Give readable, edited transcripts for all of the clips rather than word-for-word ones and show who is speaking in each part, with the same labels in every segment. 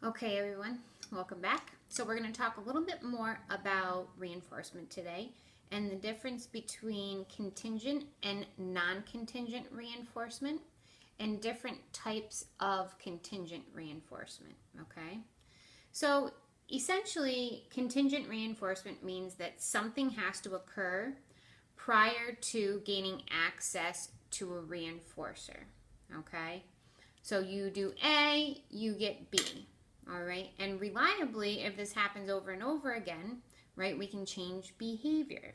Speaker 1: Okay, everyone, welcome back. So we're going to talk a little bit more about reinforcement today and the difference between contingent and non-contingent reinforcement and different types of contingent reinforcement, okay? So essentially, contingent reinforcement means that something has to occur prior to gaining access to a reinforcer, okay? So you do A, you get B. All right, and reliably, if this happens over and over again, right, we can change behavior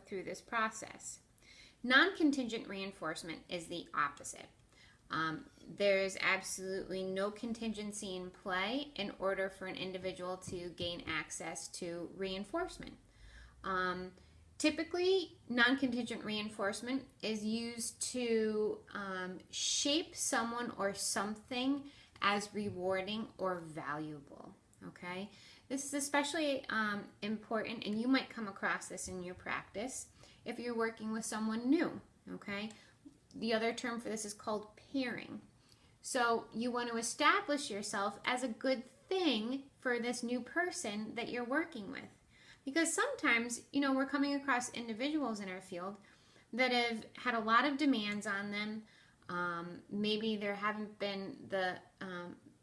Speaker 1: through this process. Non-contingent reinforcement is the opposite. There's absolutely no contingency in play in order for an individual to gain access to reinforcement. Typically, non-contingent reinforcement is used to shape someone or something as rewarding or valuable, okay? This is especially important, and you might come across this in your practice if you're working with someone new, okay? The other term for this is called pairing. So you want to establish yourself as a good thing for this new person that you're working with. Because sometimes, we're coming across individuals in our field that have had a lot of demands on them. Maybe there haven't been the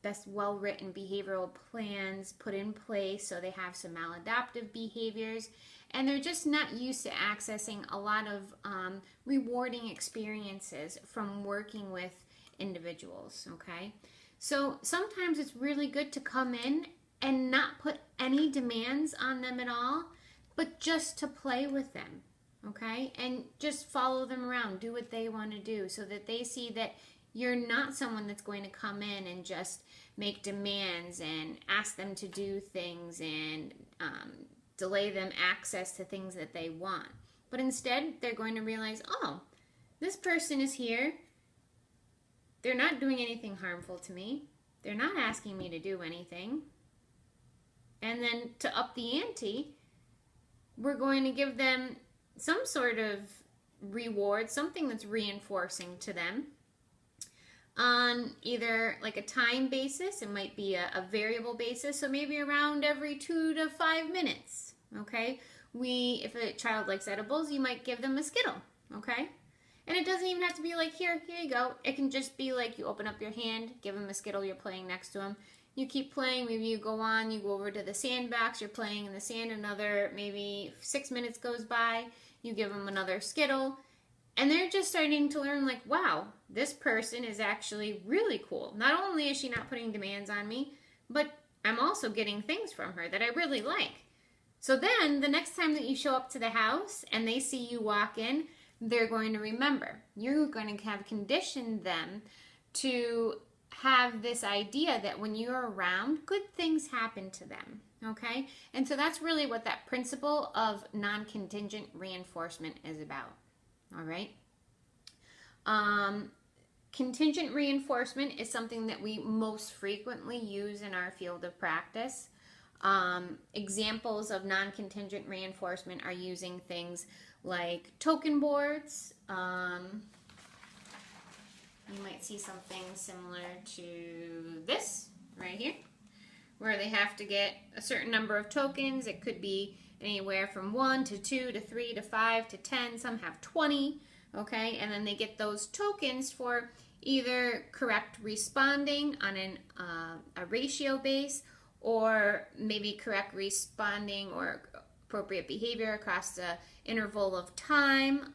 Speaker 1: best well-written behavioral plans put in place, so they have some maladaptive behaviors, and they're just not used to accessing a lot of rewarding experiences from working with individuals, okay? So sometimes it's really good to come in and not put any demands on them at all, but just to play with them, okay? And just follow them around, do what they want to do, so that they see that you're not someone that's going to come in and just make demands and ask them to do things and delay them access to things that they want. But instead, they're going to realize, oh, this person is here. They're not doing anything harmful to me. They're not asking me to do anything. And then to up the ante, we're going to give them some sort of reward, something that's reinforcing to them on either like a time basis. It might be a variable basis, so maybe around every 2 to 5 minutes, okay? If a child likes edibles, you might give them a Skittle, okay? And it doesn't even have to be like, here you go. It can just be like you open up your hand, give them a Skittle, you're playing next to them. You keep playing, maybe you go over to the sandbox, you're playing in the sand, another maybe 6 minutes goes by, you give them another Skittle, and they're just starting to learn like, wow, this person is actually really cool. Not only is she not putting demands on me, but I'm also getting things from her that I really like. So then the next time that you show up to the house and they see you walk in, they're going to remember. You're going to have conditioned them to have this idea that when you're around, good things happen to them, okay? And so that's really what that principle of non-contingent reinforcement is about, all right? Contingent reinforcement is something that we most frequently use in our field of practice. Examples of non-contingent reinforcement are using things like token boards. You might see something similar to this right here, where they have to get a certain number of tokens. It could be anywhere from 1 to 2 to 3 to 5 to 10. Some have 20, okay? And then they get those tokens for either correct responding on a ratio base, or maybe correct responding or appropriate behavior across the interval of time.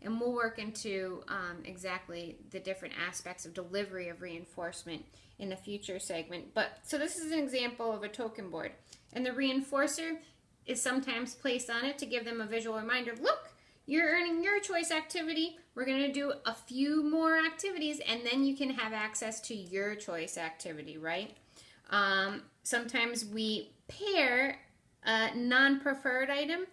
Speaker 1: And we'll work into exactly the different aspects of delivery of reinforcement in a future segment. So this is an example of a token board. And the reinforcer is sometimes placed on it to give them a visual reminder. Look, you're earning your choice activity. We're going to do a few more activities, and then you can have access to your choice activity, right? Sometimes we pair a non-preferred item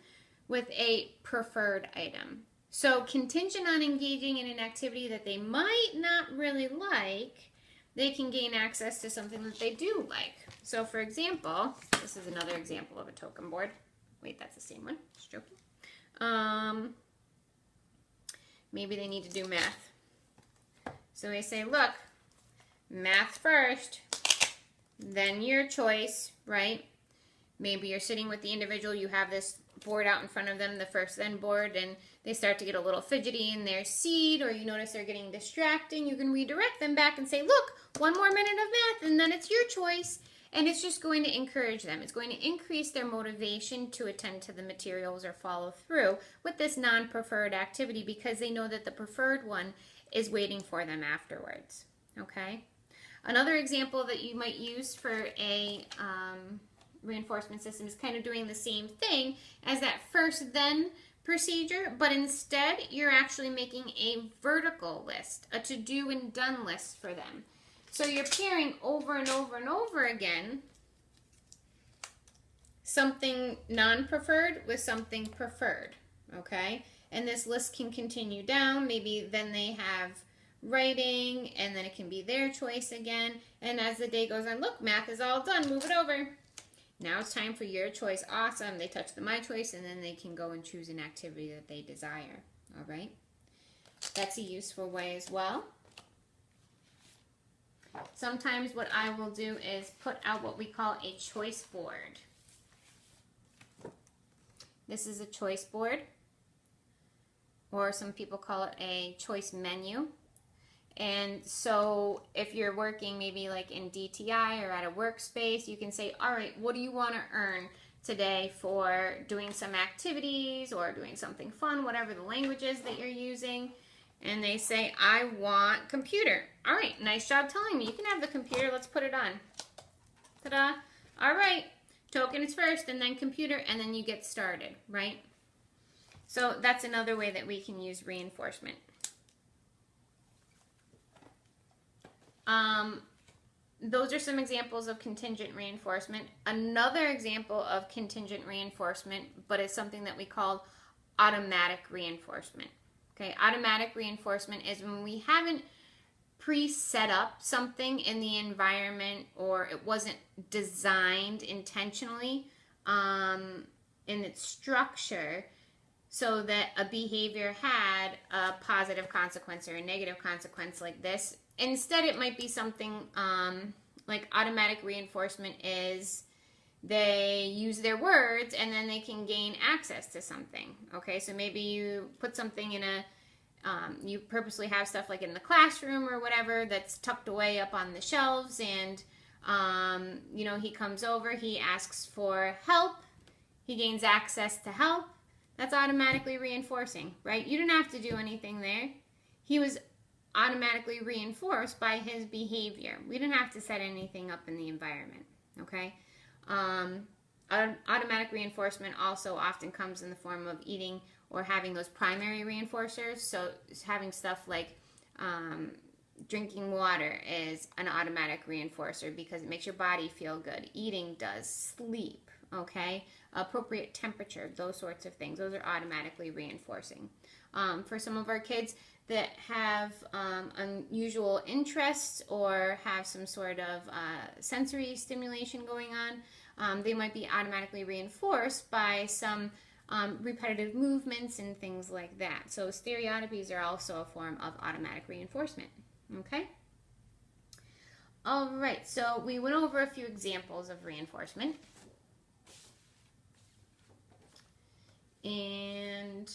Speaker 1: with a preferred item. So contingent on engaging in an activity that they might not really like, they can gain access to something that they do like. So for example, this is another example of a token board. Wait, that's the same one. Just joking. Maybe they need to do math. So they say, look, math first. then your choice, right? Maybe you're sitting with the individual, you have this board out in front of them, the first then board, and they start to get a little fidgety in their seat, or you notice they're getting distracting. You can redirect them back and say, look, 1 more minute of math, and then it's your choice. And it's just going to encourage them. It's going to increase their motivation to attend to the materials or follow through with this non-preferred activity because they know that the preferred one is waiting for them afterwards. Okay? Another example that you might use for a reinforcement system is kind of doing the same thing as that first then procedure, but instead you're actually making a vertical list, a to-do and done list for them. So you're pairing over and over and over again something non-preferred with something preferred, okay? And this list can continue down. Maybe then they have writing, and then it can be their choice again. And as the day goes on, look, math is all done, move it over. Now it's time for your choice. Awesome. They touch the my choice, and then they can go and choose an activity that they desire, all right? That's a useful way as well. Sometimes what I will do is put out what we call a choice board. This is a choice board, or some people call it a choice menu. And so if you're working maybe like in DTI or at a workspace, you can say, all right, what do you want to earn today for doing some activities or doing something fun, whatever the language is that you're using. And they say, I want computer. All right, nice job telling me. You can have the computer. Let's put it on. Ta-da. All right, token is first, and then computer, and then you get started, right? So that's another way that we can use reinforcement. Those are some examples of contingent reinforcement. Another example of contingent reinforcement, but it's something that we call automatic reinforcement. Okay, automatic reinforcement is when we haven't pre-set up something in the environment, or it wasn't designed intentionally in its structure so that a behavior had a positive consequence or a negative consequence like this. Instead, it might be something like automatic reinforcement is they use their words and then they can gain access to something. Okay, so maybe you put something in a, you purposely have stuff like in the classroom or whatever that's tucked away up on the shelves, and you know, he comes over, he asks for help, he gains access to help. That's automatically reinforcing, right? You didn't have to do anything there. He was automatically reinforced by his behavior. We didn't have to set anything up in the environment, okay? Automatic reinforcement also often comes in the form of eating or having those primary reinforcers. So having stuff like drinking water is an automatic reinforcer because it makes your body feel good. Eating does. Sleep, okay? Appropriate temperature, those sorts of things. Those are automatically reinforcing. For some of our kids that have unusual interests or have some sort of sensory stimulation going on, they might be automatically reinforced by some repetitive movements and things like that. So stereotypies are also a form of automatic reinforcement. Okay? All right, so we went over a few examples of reinforcement. And